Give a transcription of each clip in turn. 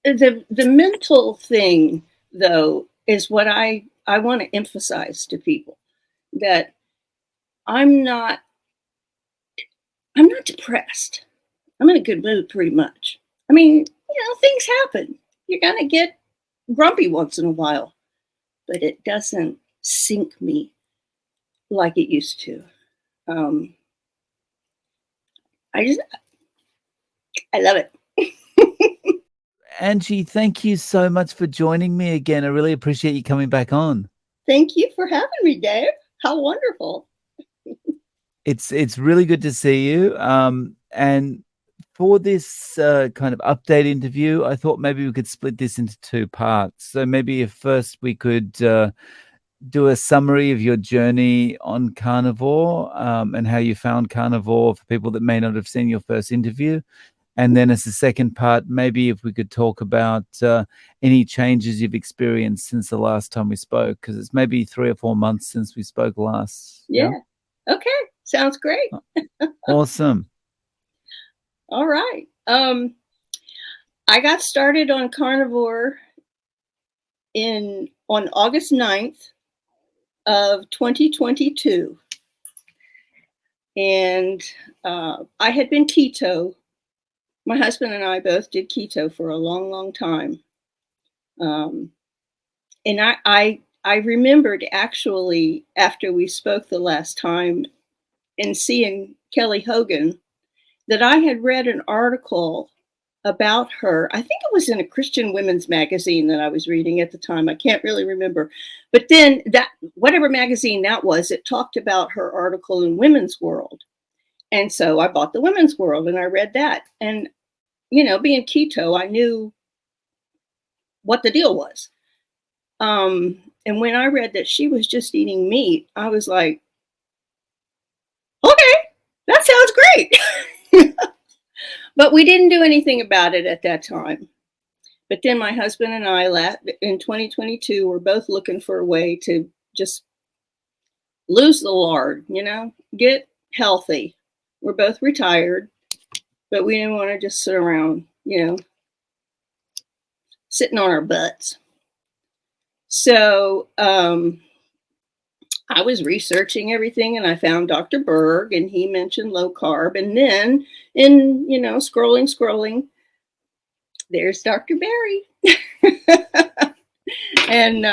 The mental thing, though, is what I want to emphasize to people, that I'm not I'm not depressed. I'm in a good mood pretty much. I mean, things happen. You're gonna get grumpy once in a while, but it doesn't sink me like it used to. Um, I just I love it. Angie, thank you so much for joining me again. I really appreciate you coming back on. Thank you for having me, Dave. How wonderful. It's really good to see you. And for this kind of update interview, I thought maybe we could split this into two parts. So maybe if first we could do a summary of your journey on Carnivore, and how you found Carnivore for people that may not have seen your first interview. And then as a second part, maybe if we could talk about any changes you've experienced since the last time we spoke, because it's maybe 3 or 4 months since we spoke last. Yeah. Yeah. Okay. Sounds great. Awesome. All right. I got started on Carnivore on August 9th of 2022. And I had been keto. My husband and I both did keto for a long, long time. And I remembered, actually, after we spoke the last time and seeing Kelly Hogan, that I had read an article about her. I think it was in a Christian women's magazine that I was reading at the time. I can't really remember. But then that, whatever magazine that was, it talked about her article in Women's World. And so I bought the Women's World and I read that. And, being keto, I knew what the deal was. And when I read that she was just eating meat, I was like, okay, that sounds great. But we didn't do anything about it at that time. But then my husband and I, in 2022, were both looking for a way to just lose the lard, get healthy. We're both retired, but we didn't want to just sit around, sitting on our butts. So I was researching everything and I found Dr. Berg and he mentioned low carb. And then scrolling, there's Dr. Barry. And,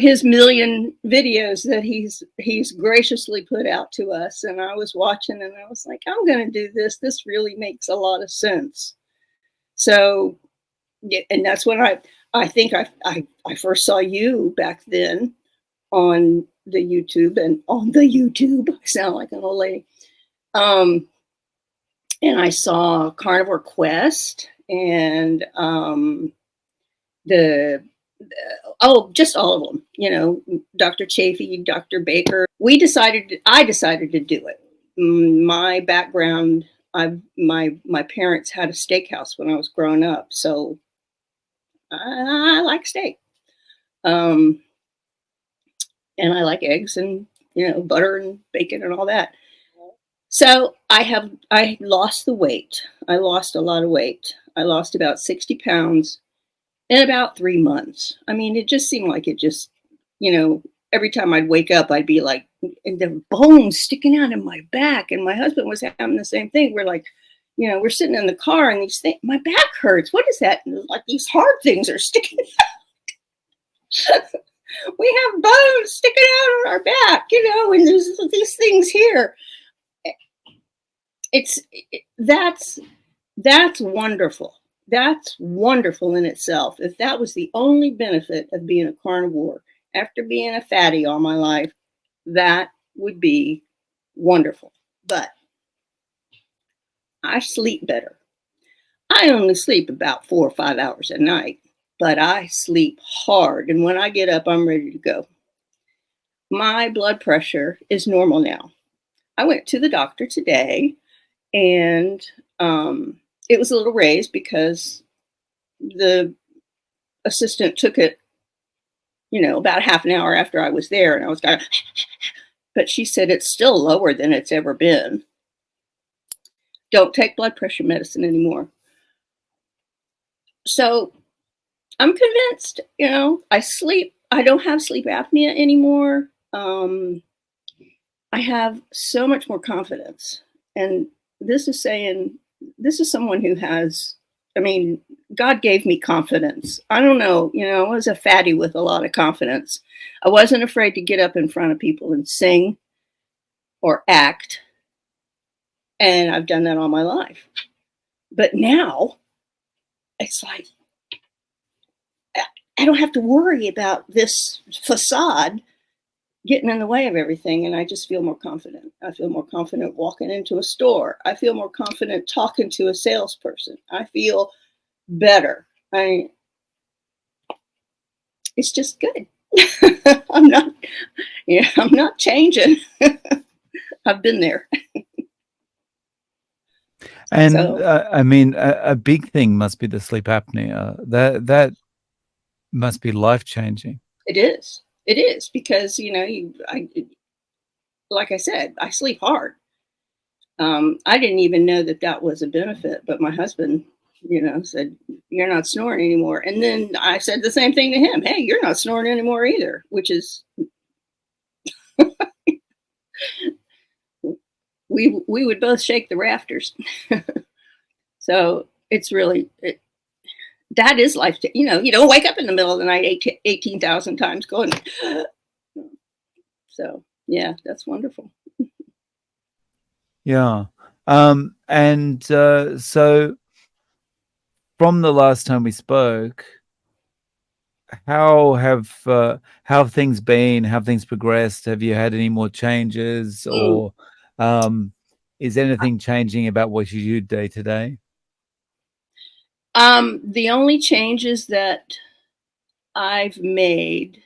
his million videos that he's graciously put out to us. And I was watching and I was like, I'm going to do this. This really makes a lot of sense. So, yeah, and that's when I think I first saw you back then on the YouTube. I sound like an old lady. And I saw Carnivore Quest and just all of them, Dr. Chafee, Dr. Baker. I decided to do it. My background, my parents had a steakhouse when I was growing up, so I like steak. And I like eggs and, butter and bacon and all that. So I lost the weight. I lost a lot of weight. I lost about 60 pounds in about 3 months. I mean, it just seemed like every time I'd wake up, I'd be like, and the bones sticking out in my back. And my husband was having the same thing. We're like, we're sitting in the car and these things, my back hurts. What is that? And like these hard things are sticking out. We have bones sticking out on our back, and there's these things here. That's wonderful. That's wonderful in itself. If that was the only benefit of being a carnivore after being a fatty all my life, that would be wonderful. But I sleep better. I only sleep about 4 or 5 hours a night, but I sleep hard. And when I get up, I'm ready to go. My blood pressure is normal now. I went to the doctor today and it was a little raised because the assistant took it, about half an hour after I was there, and I was kind of, but she said it's still lower than it's ever been. Don't take blood pressure medicine anymore. So I'm convinced, I don't have sleep apnea anymore. I have so much more confidence. And this is saying, this is someone who has, I mean, God gave me confidence. I don't know, I was a fatty with a lot of confidence. I wasn't afraid to get up in front of people and sing or act. And I've done that all my life. But now it's like, I don't have to worry about this facade getting in the way of everything, and I just feel more confident. I feel more confident walking into a store. I feel more confident talking to a salesperson. I feel better. It's just good. I'm not changing. I've been there. And So I mean, a big thing must be the sleep apnea. That must be life changing. it is. It is because like I said, I sleep hard. I didn't even know that was a benefit, but my husband, said, "You're not snoring anymore." And then I said the same thing to him. "Hey, you're not snoring anymore either," which is, we would both shake the rafters. So it's really, that is life. You don't wake up in the middle of the night 18,000 times going. So yeah, that's wonderful. Yeah. And so from the last time we spoke, how have things been? How have things progressed? Have you had any more changes, Mm. or is anything changing about what you do day to day? The only changes that I've made,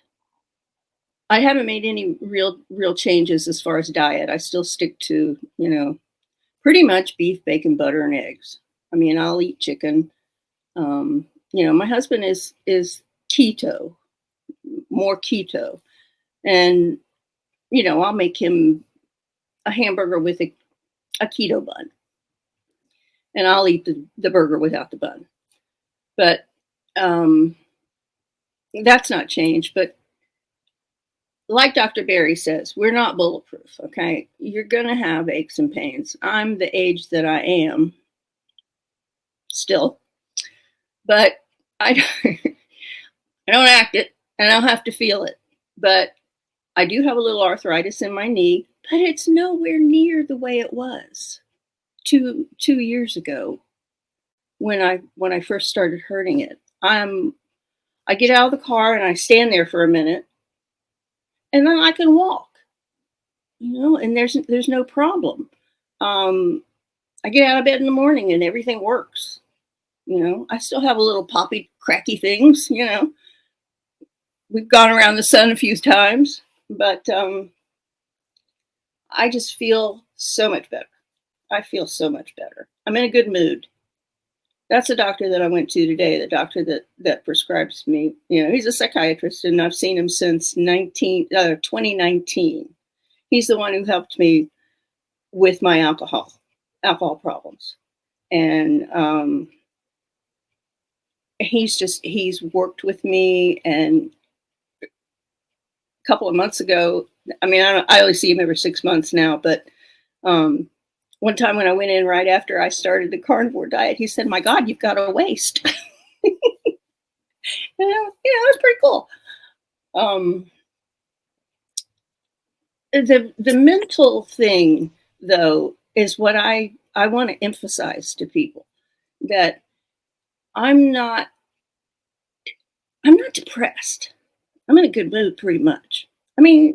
I haven't made any real changes as far as diet. I still stick to, pretty much beef, bacon, butter, and eggs. I mean, I'll eat chicken. My husband is keto, more keto, and I'll make him a hamburger with a keto bun, and I'll eat the burger without the bun. But that's not changed. But like Dr. Barry says, we're not bulletproof. Okay, you're gonna have aches and pains. I'm the age that I am still, but I I don't act it, and I don't have to feel it. But I do have a little arthritis in my knee, but it's nowhere near the way it was 2 years ago when I first started hurting it. I get out of the car and I stand there for a minute, and then I can walk, and there's no problem. I get out of bed in the morning and everything works. I still have a little poppy, cracky things. We've gone around the sun a few times, but I just feel so much better. I feel so much better. I'm in a good mood. That's a doctor that I went to today, the doctor that prescribes me. He's a psychiatrist, and I've seen him since 2019. He's the one who helped me with my alcohol problems. And he's worked with me. And a couple of months ago, I mean, I only see him every 6 months now, but one time when I went in right after I started the carnivore diet, he said, "My God, you've got a waist." It's pretty cool. The mental thing, though, is what I want to emphasize to people, that I'm not depressed. I'm in a good mood pretty much. I mean,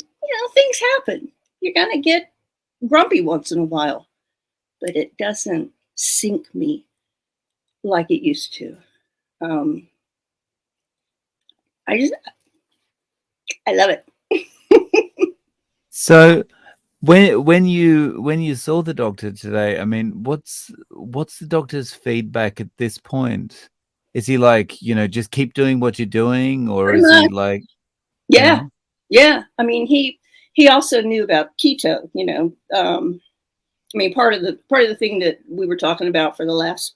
things happen. You're gonna get grumpy once in a while, but it doesn't sink me like it used to. I love it. So when you saw the doctor today, I mean, what's the doctor's feedback at this point? Is he like, just keep doing what you're doing, or Pretty is he much. like, Yeah. yeah? Yeah. I mean, he also knew about keto, I mean, part of the thing that we were talking about for the last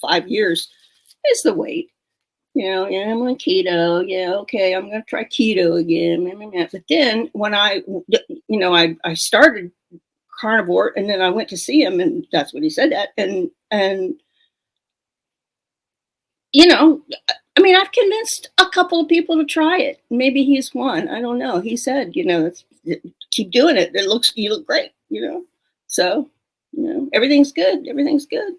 5 years is the weight. Yeah, I'm on keto. Yeah, okay, I'm going to try keto again. But then when I started carnivore, and then I went to see him, and that's when he said that. And I've convinced a couple of people to try it. Maybe he's one. I don't know. He said, keep doing it. You look great. So everything's good. Everything's good.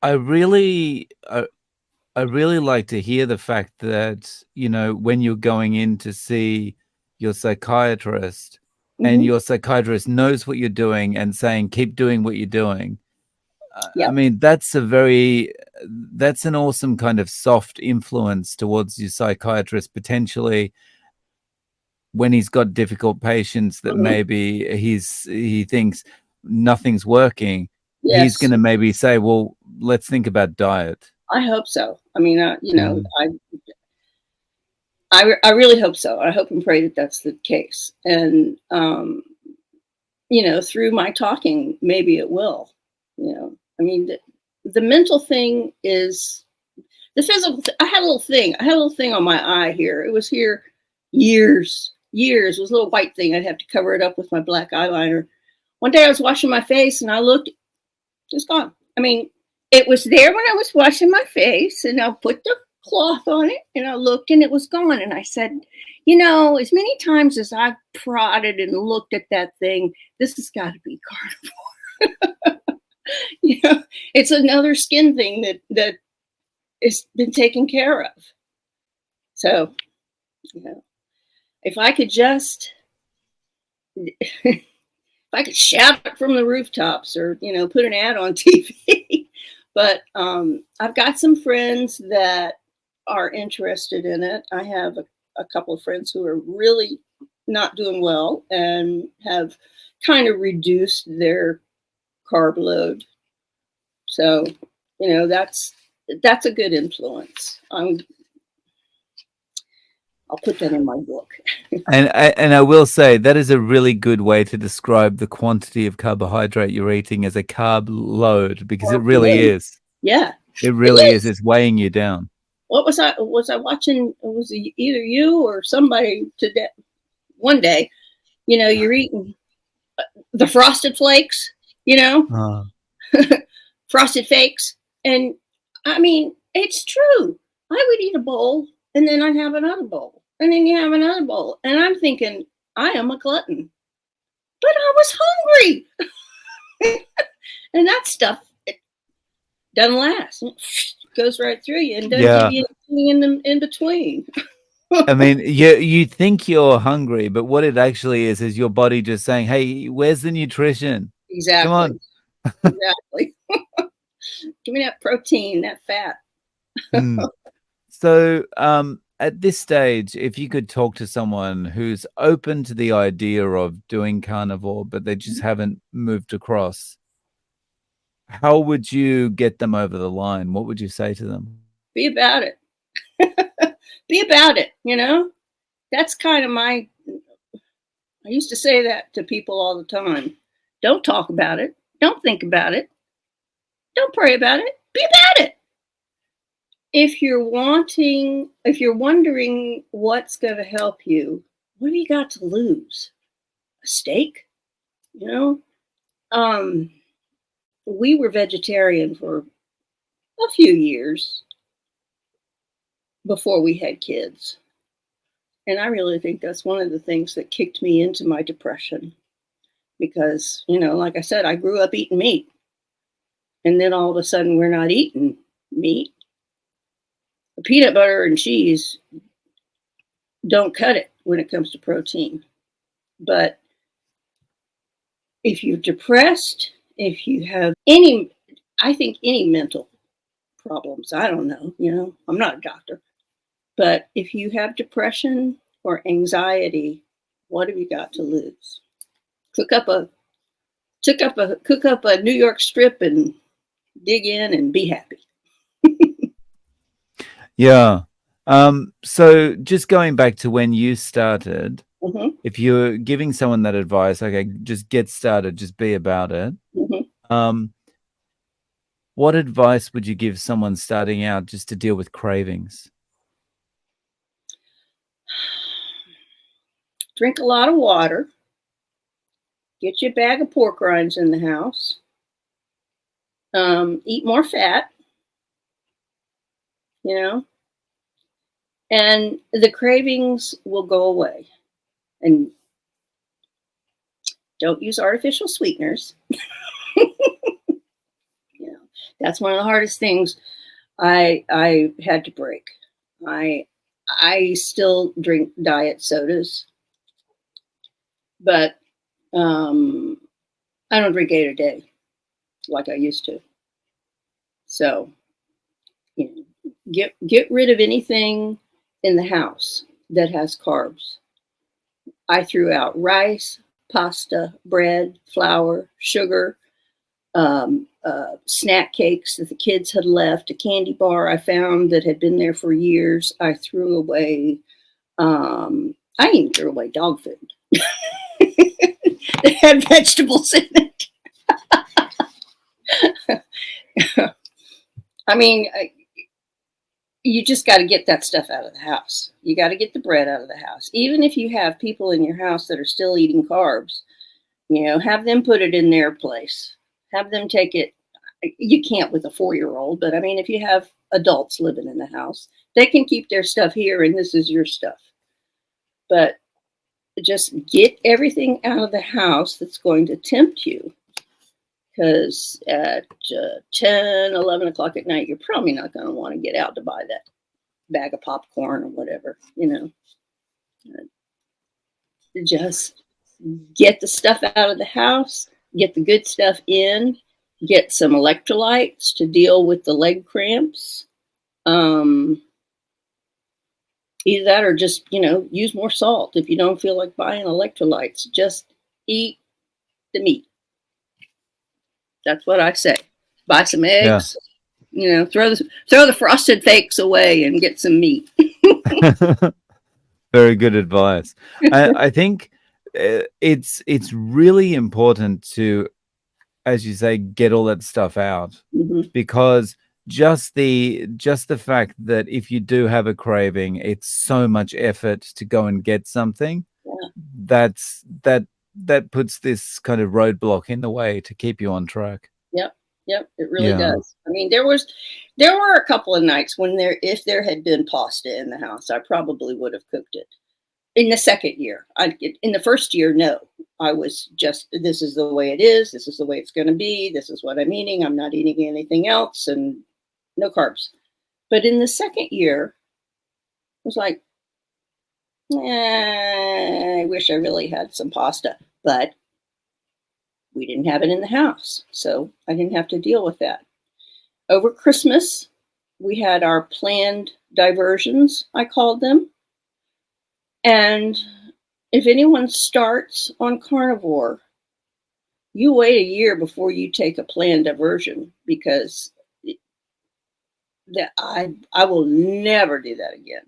I really, I really like to hear the fact that, when you're going in to see your psychiatrist and Mm-hmm. your psychiatrist knows what you're doing and saying, keep doing what you're doing. I Yep. mean, that's an awesome kind of soft influence towards your psychiatrist potentially when he's got difficult patients that Mm-hmm. maybe he thinks nothing's working. He's going Yes, to maybe say, well, let's think about diet. I hope so. I mean, Mm. I really hope so. I hope and pray that that's the case. And through my talking, maybe it will. I mean, the mental thing is the physical. I had a little thing. I had a little thing on my eye here. It was here years. It was a little white thing. I'd have to cover it up with my black eyeliner. One day I was washing my face and I looked. It's gone. I mean, it was there when I was washing my face, and I put the cloth on it, and I looked, and it was gone. And I said, as many times as I've prodded and looked at that thing, this has got to be carnivore. It's another skin thing that has been taken care of. So, if I could just, if I could shout it from the rooftops, or put an ad on TV. But I've got some friends that are interested in it. I have a couple of friends who are really not doing well and have kind of reduced their carb load. So, that's a good influence. I'll put that in my book. And I will say that is a really good way to describe the quantity of carbohydrate you're eating as a carb load, because it really is. Yeah, It it really is. is. It's weighing you down. What was I watching? Was it either you or somebody today? One day, you're eating the frosted flakes, Uh, frosted fakes. And I mean, it's true. I would eat a bowl and then I'd have another bowl and then you have another bowl. And I'm thinking, I am a glutton, but I was hungry. And that stuff, it doesn't last. It goes right through you and doesn't give yeah. you anything in between. I mean, you think you're hungry, but what it actually is your body just saying, "Hey, where's the nutrition? Come Exactly. on." Exactly. Give me that protein, that fat. Mm. So, at this stage, if you could talk to someone who's open to the idea of doing carnivore, but they just haven't moved across, how would you get them over the line? What would you say to them? Be about it. Be about it, That's kind of I used to say that to people all the time. Don't talk about it. Don't think about it. Don't pray about it. Be about it. If you're wondering what's going to help you, what do you got to lose? A steak? Um, we were vegetarian for a few years before we had kids. And I really think that's one of the things that kicked me into my depression. Because, like I said, I grew up eating meat. And then all of a sudden we're not eating meat. The peanut butter and cheese don't cut it when it comes to protein. But if you're depressed, if you have I think any mental problems, I don't know, I'm not a doctor. But if you have depression or anxiety, what have you got to lose? Cook up a New York strip and dig in and be happy. Yeah. So just going back to when you started, Mm-hmm. if you're giving someone that advice, okay, just get started, just be about it. Mm-hmm. Um, what advice would you give someone starting out just to deal with cravings? Drink a lot of water. Get you a bag of pork rinds in the house. Eat more fat, you know, and the cravings will go away. And don't use artificial sweeteners. You know, that's one of the hardest things I had to break. I still drink diet sodas, but I don't drink 8 a day like I used to. So, you know, get rid of anything in the house that has carbs. I threw out rice, pasta, bread, flour, sugar, snack cakes that the kids had left, a candy bar I found that had been there for years. I threw away. I even threw away dog food that had vegetables in it. I mean, you just got to get that stuff out of the house. You got to get the bread out of the house. Even if you have people in your house that are still eating carbs, you know, have them put it in their place. Have them take it. You can't with a 4-year-old, but I mean, if you have adults living in the house, they can keep their stuff here and this is your stuff. But just get everything out of the house that's going to tempt you. Because at 10, 11 o'clock at night, you're probably not going to want to get out to buy that bag of popcorn or whatever, you know. Just get the stuff out of the house, get the good stuff in, get some electrolytes to deal with the leg cramps. Either that or just, you know, use more salt. If you don't feel like buying electrolytes, just eat the meat. That's what I say. Buy some eggs, you know, throw the frosted flakes away and get some meat. Very good advice. I think it's really important to, as you say, get all that stuff out, because just the fact that if you do have a craving, it's so much effort to go and get something. Yeah. That puts this kind of roadblock in the way to keep you on track. Yep, it really does. I mean, there were a couple of nights when if there had been pasta in the house, I probably would have cooked it. In the second year, in the first year, no, I was just, this is the way it is. This is the way it's going to be. This is what I'm eating. I'm not eating anything else, and no carbs. But in the second year, I was like, I wish I really had some pasta, but we didn't have it in the house, so I didn't have to deal with that. Over Christmas, we had our planned diversions, I called them. And if anyone starts on carnivore, you wait a year before you take a planned diversion, because I will never do that again.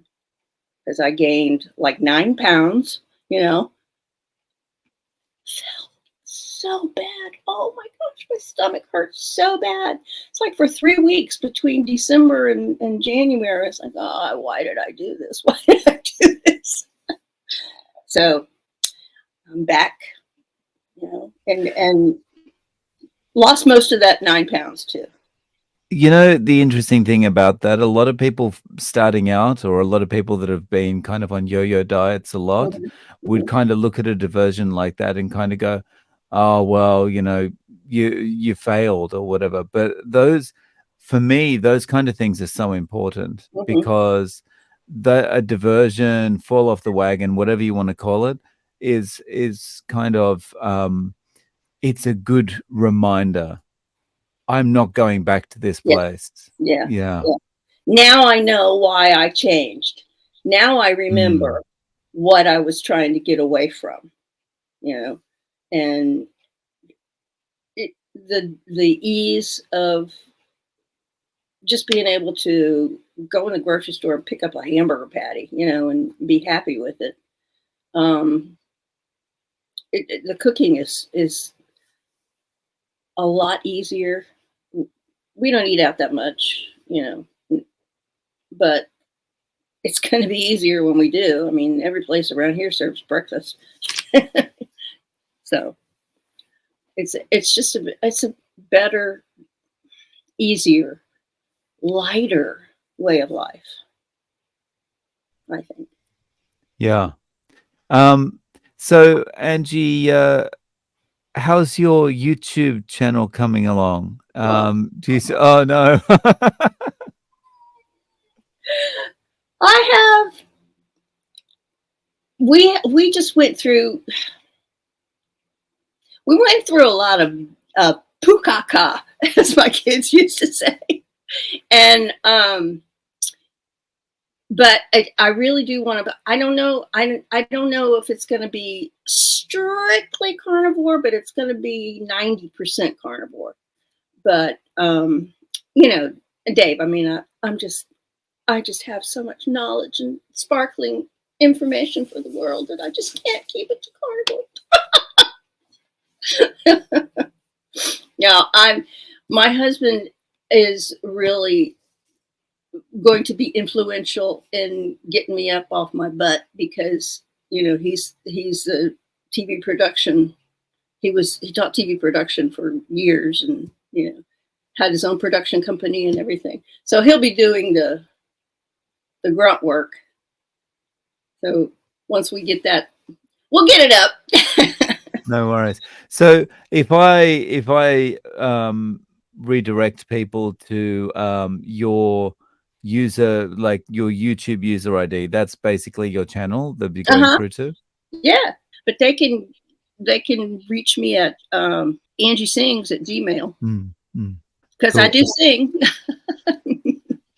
Because I gained like 9 pounds, you know. Felt so bad. Oh my gosh, my stomach hurts so bad. It's like for 3 weeks between December and January, it's like, oh, why did I do this? Why did I do this? So I'm back, you know, and lost most of that 9 pounds too. You know, the interesting thing about that, a lot of people starting out, or a lot of people that have been kind of on yo-yo diets a lot, would kind of look at a diversion like that and kind of go, oh, well, you know, you failed or whatever. But for me, those kind of things are so important, because a diversion, fall off the wagon, whatever you want to call it, is kind of, it's a good reminder. I'm not going back to this place. Yeah. Now I know why I changed. Now I remember what I was trying to get away from, you know, and the ease of just being able to go in the grocery store and pick up a hamburger patty, you know, and be happy with it. The cooking is a lot easier we don't eat out that much, but it's going to be easier when we do. I mean, every place around here serves breakfast. So it's a better, easier, lighter way of life, I think. Yeah. So Anji, how's your YouTube channel coming along? Do you oh no. I have we just went through a lot of pukaka, as my kids used to say. And but I really do want to. I don't know. I don't know if it's going to be strictly carnivore, but it's going to be 90% carnivore. But Dave. I mean, I just have so much knowledge and sparkling information for the world that I just can't keep it to carnivore. Now, my husband is really going to be influential in getting me up off my butt because he's a TV production. He taught TV production for years and had his own production company and everything. So he'll be doing the grunt work. So once we get that, we'll get it up. No worries. So if I redirect people to your user, like your YouTube user ID, that's basically your channel they'll be going through to? Yeah, but they can reach me at Anji Sings at Gmail because cool. I do sing.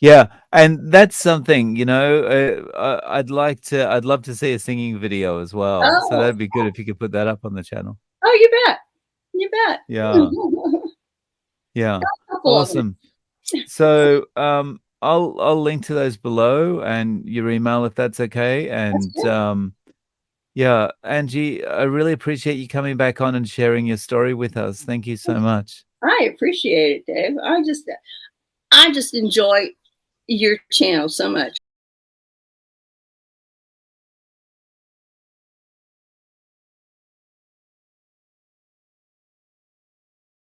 Yeah, and that's something, I'd love to see a singing video as well. Oh. So that'd be good if you could put that up on the channel. Oh, you bet. You bet. Yeah. Yeah. Awesome. So I'll link to those below and your email if that's okay. And yeah, Anji, I really appreciate you coming back on and sharing your story with us. Thank you so much. I appreciate it, Dave. I just enjoy your channel so much.